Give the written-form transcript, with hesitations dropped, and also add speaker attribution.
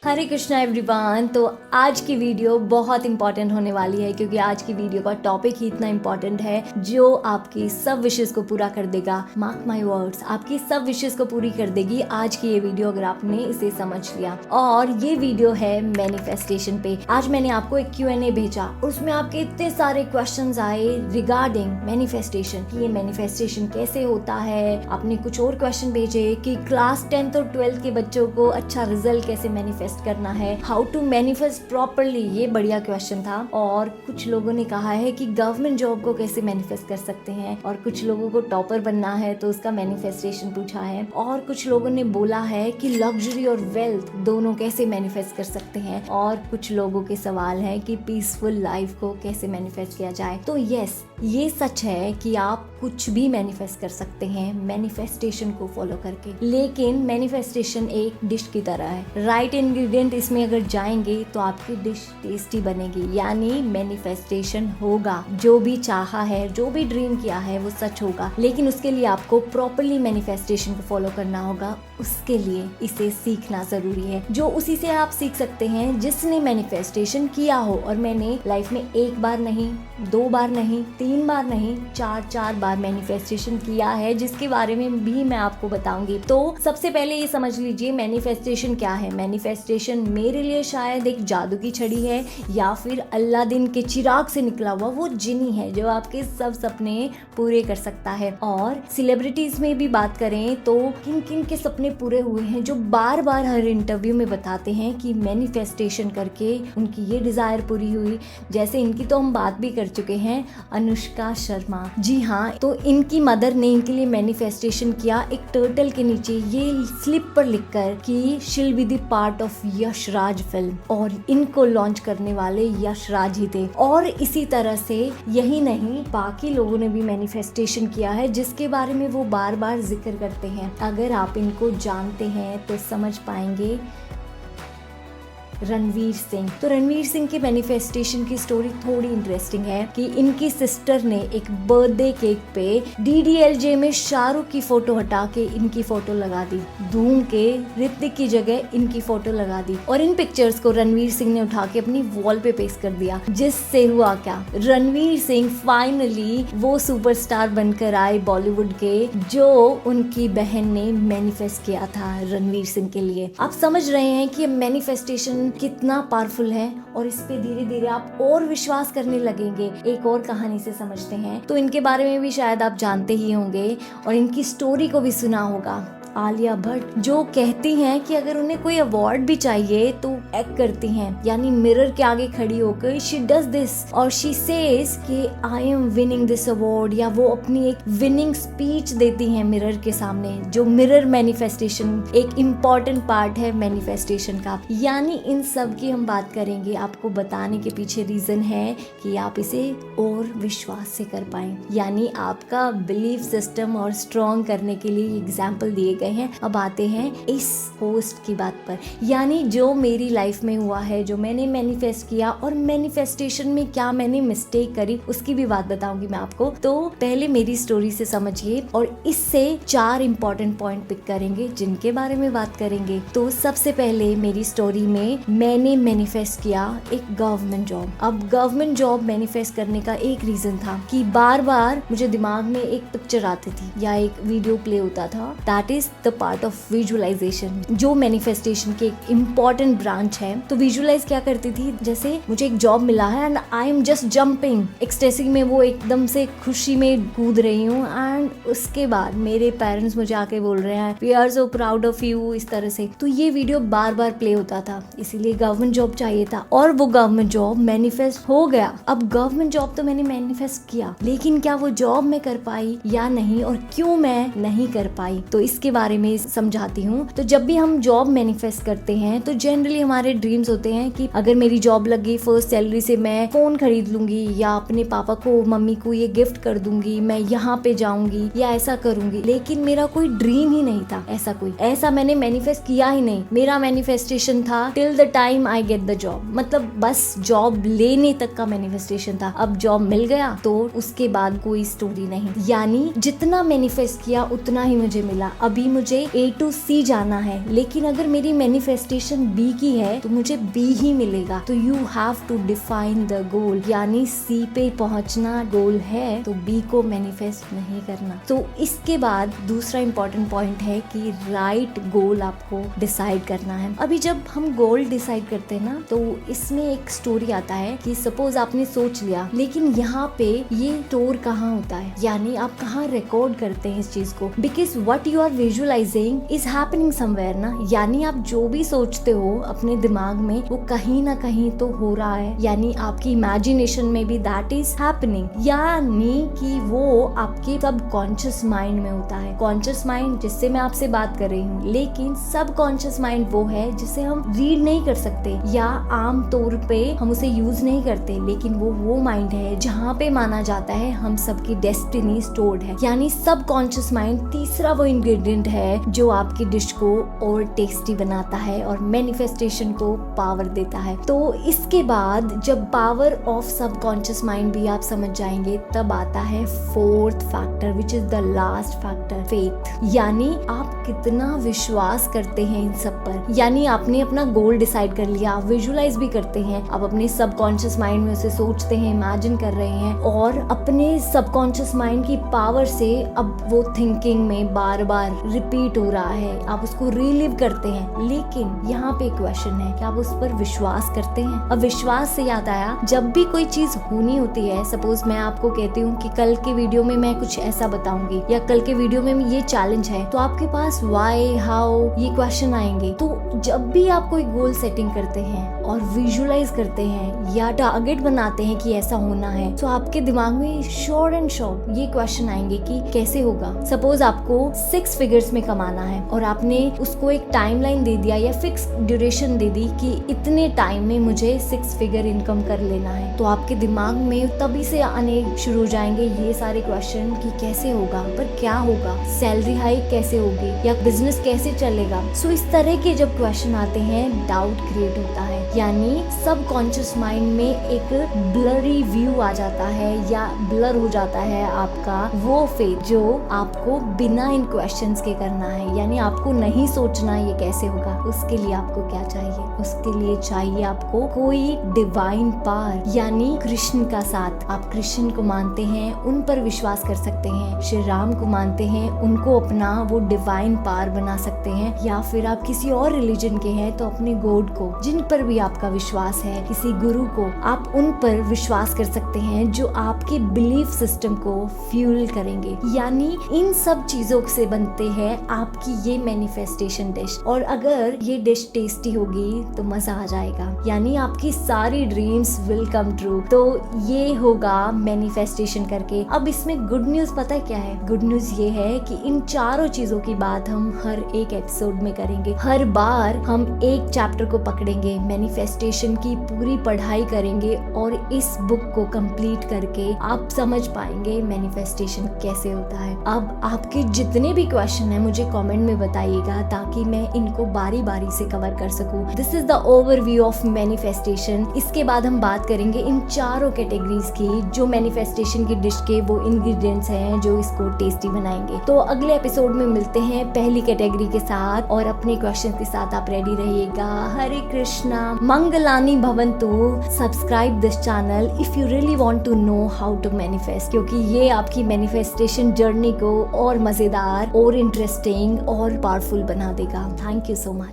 Speaker 1: हरे Krishna everyone. तो आज की वीडियो बहुत इंपॉर्टेंट होने वाली है क्योंकि आज की वीडियो का टॉपिक ही इतना इंपॉर्टेंट है जो आपकी सब विशेस को पूरा कर देगा। मार्क माय वर्ड्स, आपकी सब विशेस को पूरी कर देगी आज की ये वीडियो अगर आपने इसे समझ लिया। और ये वीडियो है मैनिफेस्टेशन पे। आज मैंने आपको एक Q&A भेजा और उसमें आपके इतने सारे क्वेश्चंस आए रिगार्डिंग मैनिफेस्टेशन कि ये मैनिफेस्टेशन कैसे होता है। आपने कुछ और क्वेश्चन भेजे कि क्लास 10th और 12th के बच्चों को अच्छा रिजल्ट कैसे मैनिफेस्ट करना है, हाउ टू मैनिफेस्ट प्रॉपरली, ये बढ़िया क्वेश्चन था। और कुछ लोगों ने कहा है कि गवर्नमेंट जॉब को कैसे मैनिफेस्ट कर सकते हैं, और कुछ लोगों को टॉपर बनना है तो उसका मैनिफेस्टेशन पूछा है, और कुछ लोगों ने बोला है कि लग्जरी और वेल्थ दोनों कैसे मैनिफेस्ट कर सकते हैं, और कुछ लोगों के सवाल है कि पीसफुल लाइफ को कैसे मैनिफेस्ट किया जाए। तो यस, ये सच है कि आप कुछ भी मैनिफेस्ट कर सकते हैं मैनिफेस्टेशन को फॉलो करके। लेकिन मैनिफेस्टेशन एक डिश की तरह है, राइट इंग्रेडिएंट इसमें अगर जाएंगे तो आपकी डिश टेस्टी बनेगी। यानी मैनिफेस्टेशन होगा, जो भी चाहा है, जो भी ड्रीम किया है वो सच होगा। लेकिन उसके लिए आपको प्रॉपरली मैनिफेस्टेशन को फॉलो करना होगा। उसके लिए इसे सीखना जरूरी है, जो उसी से आप सीख सकते हैं जिसने मैनिफेस्टेशन किया हो। और मैंने लाइफ में एक बार नहीं, 2 बार नहीं, 3 बार नहीं, 4 बार मैनिफेस्टेशन किया है, जिसके बारे में भी मैं आपको बताऊंगी। तो सबसे पहले ये समझ लीजिए मैनिफेस्टेशन क्या है। मैनिफेस्टेशन मेरे लिए शायद एक जादू की छड़ी है, या फिर अलादीन के चिराग से निकला हुआ वो जिनी है जो आपके सब सपने पूरे कर सकता है। और सेलिब्रिटीज में भी बात करें तो किन किन के सपने पूरे हुए हैं जो बार बार हर इंटरव्यू में बताते हैं कि मैनिफेस्टेशन करके उनकी ये डिजायर पूरी हुई। जैसे इनकी तो हम बात भी कर चुके हैं, अनुष्का शर्मा। जी हाँ, तो इनकी मदर ने इनके लिए मैनिफेस्टेशन किया एक टर्टल के नीचे ये स्लिप पर लिखकर कि she'll be the part of Yash Raj film, और इनको लॉन्च करने वाले यश राज ही थे। और इसी तरह से यही नहीं, बाकी लोगों ने भी मैनिफेस्टेशन किया है जिसके बारे में वो बार बार जिक्र करते हैं। अगर आप इनको जानते हैं तो समझ पाएंगे। रणवीर सिंह, तो रणवीर सिंह के मैनिफेस्टेशन की स्टोरी थोड़ी इंटरेस्टिंग है कि इनकी सिस्टर ने एक बर्थडे केक पे DDLJ में शाहरुख की फोटो हटा के इनकी फोटो लगा दी, धूम के ऋतिक की जगह इनकी फोटो लगा दी, और इन पिक्चर्स को रणवीर सिंह ने उठा के अपनी वॉल पे पेस्ट कर दिया। जिससे हुआ क्या, रणवीर सिंह फाइनली वो सुपरस्टार बनकर आए बॉलीवुड के, जो उनकी बहन ने मैनिफेस्ट किया था रणवीर सिंह के लिए। आप समझ रहे हैं कि मैनिफेस्टेशन कितना पावरफुल है, और इस पे धीरे धीरे आप और विश्वास करने लगेंगे। एक और कहानी से समझते हैं, तो इनके बारे में भी शायद आप जानते ही होंगे और इनकी स्टोरी को भी सुना होगा। आलिया भट्ट, जो कहती हैं कि अगर उन्हें कोई अवार्ड भी चाहिए तो एक्ट करती हैं, यानी मिरर के आगे खड़ी होकर शी डज दिस और शी सेज कि I am winning this award, या वो अपनी एक विनिंग स्पीच देती हैं मिरर के सामने। जो मिरर मैनिफेस्टेशन एक इम्पॉर्टेंट पार्ट है मैनिफेस्टेशन का। यानी इन सब की हम बात करेंगे, आपको बताने के पीछे रीजन है कि आप इसे और विश्वास से कर पाएं, यानी आपका बिलीफ सिस्टम और स्ट्रॉन्ग करने के लिए एग्जाम्पल दिए गए हैं। अब आते हैं इस पोस्ट की बात पर, यानी जो मेरी लाइफ में हुआ है, जो मैंने मैनिफेस्ट किया, और मैनिफेस्टेशन में क्या मैंने मिस्टेक करी उसकी भी बात बताऊंगी मैं आपको। तो पहले मेरी स्टोरी से समझिए और इससे 4 इंपॉर्टेंट पॉइंट पिक करेंगे जिनके बारे में बात करेंगे। तो सबसे पहले मेरी स्टोरी में मैंने मैनिफेस्ट किया एक गवर्नमेंट जॉब। अब गवर्नमेंट जॉब मैनिफेस्ट करने का एक रीजन था कि बार बार मुझे दिमाग में एक पिक्चर आती थी या एक वीडियो प्ले होता था, that is the part of visualisation, जो मैनिफेस्टेशन के एक इम्पॉर्टेंट ब्रांच है। तो विजुअलाइज क्या करती थी, जैसे मुझे एक जॉब मिला है and I am just jumping एक्सटेसिंग में, वो एकदम से खुशी में कूद रही हूँ, एंड उसके बाद मेरे पेरेंट्स मुझे आके बोल रहे हैं we are so proud of you, इस तरह से। तो ये वीडियो बार बार प्ले होता था, इसीलिए गवर्नमेंट जॉब चाहिए था, और वो गवर्नमेंट जॉब मैनिफेस्ट हो गया। अब गवर्नमेंट जॉब तो मैंने मैनिफेस्ट किया, लेकिन क्या वो जॉब मैं कर पाई या नहीं, और क्यों मैं नहीं कर पाई, तो इसके बारे में समझाती हूँ। तो जब भी हम जॉब मैनिफेस्ट करते हैं तो जनरली हमारे ड्रीम्स होते हैं कि अगर मेरी जॉब लगी, फर्स्ट सैलरी से मैं फोन खरीद लूंगी, या अपने पापा को मम्मी को ये गिफ्ट कर दूंगी, मैं यहाँ पे जाऊंगी या ऐसा करूंगी। लेकिन मेरा कोई ड्रीम ही नहीं था, ऐसा मैंने मैनिफेस्ट किया ही नहीं। मेरा मैनिफेस्टेशन था till the time I get the job, मतलब बस जॉब लेने तक का मैनिफेस्टेशन था। अब जॉब मिल गया तो उसके बाद कोई स्टोरी नहीं, यानी जितना मैनिफेस्ट किया उतना ही मुझे मिला। अभी मुझे A to C जाना है, लेकिन अगर मेरी मैनिफेस्टेशन B की है है तो मुझे बी ही मिलेगा। तो you have to define the goal, यानी सी पे पहुंचना गोल है तो बी को मैनिफेस्ट नहीं करना। तो इसके बाद दूसरा इंपॉर्टेंट पॉइंट है कि राइट गोल आपको डिसाइड करना है। अभी जब हम गोल डिसाइड करते हैं ना, तो इसमें एक स्टोरी आता है कि सपोज आपने सोच लिया, लेकिन यहाँ पे ये स्टोर कहाँ होता है, यानी आप कहाँ रिकॉर्ड करते हैं इस चीज को, because what you are visualising is happening somewhere ना, यानी आप जो भी सोचते हो अपने दिमाग में वो कहीं ना कहीं तो हो रहा है, यानी आपकी इमेजिनेशन में भी दैट इज हैपनिंग, यानी कि वो आपके सब कॉन्शियस माइंड में होता है। कॉन्शियस माइंड जिससे मैं आपसे बात कर रही हूँ, लेकिन सब कॉन्शियस माइंड वो है जिसे हम रीड नहीं कर सकते या आम तौर पे हम उसे यूज नहीं करते, लेकिन वो माइंड है जहाँ पे माना जाता है हम सबकी डेस्टिनी स्टोर्ड है। यानी सब कॉन्शियस माइंड तीसरा वो इंग्रेडिएंट है जो आपकी डिश को और टेस्टी बनाता है और मैनिफेस्टेशन को पावर देता है। तो इसके बाद जब पावर ऑफ सब कॉन्शियस माइंड भी आप समझ जाएंगे, तब आता है fourth factor which is the last factor, faith, यानी आप कितना विश्वास करते हैं इन सब पर। यानी आपने अपना गोल डिसाइड कर लिया, आप विजुअलाइज भी करते हैं, आप अपने सबकॉन्शियस माइंड में उसे सोचते हैं, इमेजिन कर रहे हैं और अपने सबकॉन्शियस माइंड की पावर से अब वो थिंकिंग में बार बार रिपीट हो रहा है, आप उसको रिलीव करते हैं। लेकिन यहाँ पे क्वेश्चन है कि आप उस पर विश्वास करते हैं। अब विश्वास से याद आया, जब भी कोई चीज होनी होती है, सपोज मैं आपको कहती हूँ कि कल के वीडियो में मैं कुछ ऐसा बताऊंगी या कल के वीडियो में ये चैलेंज है, तो आपके पास व्हाई, हाउ ये क्वेश्चन आएंगे। तो जब भी आप कोई गोल सेटिंग करते हैं और विजुअलाइज करते हैं या टारगेट बनाते हैं कि ऐसा होना है, तो आपके दिमाग में श्योर एंड श्योर ये क्वेश्चन आएंगे कि कैसे होगा। सपोज आपको 6 फिगर्स में कमाना है और आपने उसको एक टाइमलाइन दे दिया या फिक्स ड्यूरेशन दे दी कि इतने टाइम में मुझे 6 फिगर इनकम कर लेना है, तो आपके दिमाग में तभी से आने शुरू हो जाएंगे ये सारे क्वेश्चन कि कैसे होगा, पर क्या होगा, सैलरी हाइक कैसे होगी या बिजनेस कैसे चलेगा। सो इस तरह के जब क्वेश्चन आते हैं, डाउट क्रिएट होता है, यानी सब कॉन्शियस माइंड में एक ब्लरी व्यू आ जाता है या ब्लर हो जाता है आपका वो फेथ जो आपको बिना इन क्वेश्चंस के करना है। यानी आपको नहीं सोचना ये कैसे होगा। उसके लिए आपको क्या चाहिए? उसके लिए चाहिए आपको कोई डिवाइन पावर, यानी कृष्ण का साथ। आप कृष्ण को मानते हैं, उन पर विश्वास कर सकते हैं, श्री राम को मानते हैं, उनको अपना वो डिवाइन पावर बना सकते हैं, या फिर आप किसी और रिलीजन के हैं तो अपने गॉड को, जिन पर भी आपका विश्वास है, किसी गुरु को, आप उन पर विश्वास कर सकते हैं जो आपके बिलीफ सिस्टम को फ्यूल करेंगे। यानी इन सब चीजों से बनते हैं आपकी ये मैनिफेस्टेशन डिश। और अगर ये डिश टेस्टी होगी तो मजा आ जाएगा, यानी आपकी सारी ड्रीम्स विल कम ट्रू। तो ये होगा मैनिफेस्टेशन करके। अब इसमें गुड न्यूज पता है क्या है? गुड न्यूज ये है कि इन चारों चीजों की बात हम हर एक एपिसोड में करेंगे। हर बार हम एक चैप्टर को पकड़ेंगे, मैनिफेस्टेशन की पूरी पढ़ाई करेंगे और इस बुक को कंप्लीट करके आप समझ पाएंगे मैनिफेस्टेशन कैसे होता है। अब आपके जितने भी क्वेश्चन है मुझे कमेंट में बताइएगा ताकि मैं इनको बारी बारी से कवर कर सकूं। This is the overview of manifestation. इसके बाद हम बात करेंगे इन चारों कैटेगरीज की जो मैनिफेस्टेशन की डिश के वो इंग्रेडिएंट्स हैं जो इसको टेस्टी बनाएंगे। तो अगले एपिसोड में मिलते हैं पहली कैटेगरी के साथ, और अपने क्वेश्चन के साथ आप रेडी रहिएगा। हरे कृष्णा, मंगलानी भवन्तु। Subscribe this channel if you really want to know how to manifest, क्योंकि ये आपकी मैनिफेस्टेशन जर्नी को और मजेदार और इंटरेस्टिंग और पावरफुल बना देगा। Thank you so much.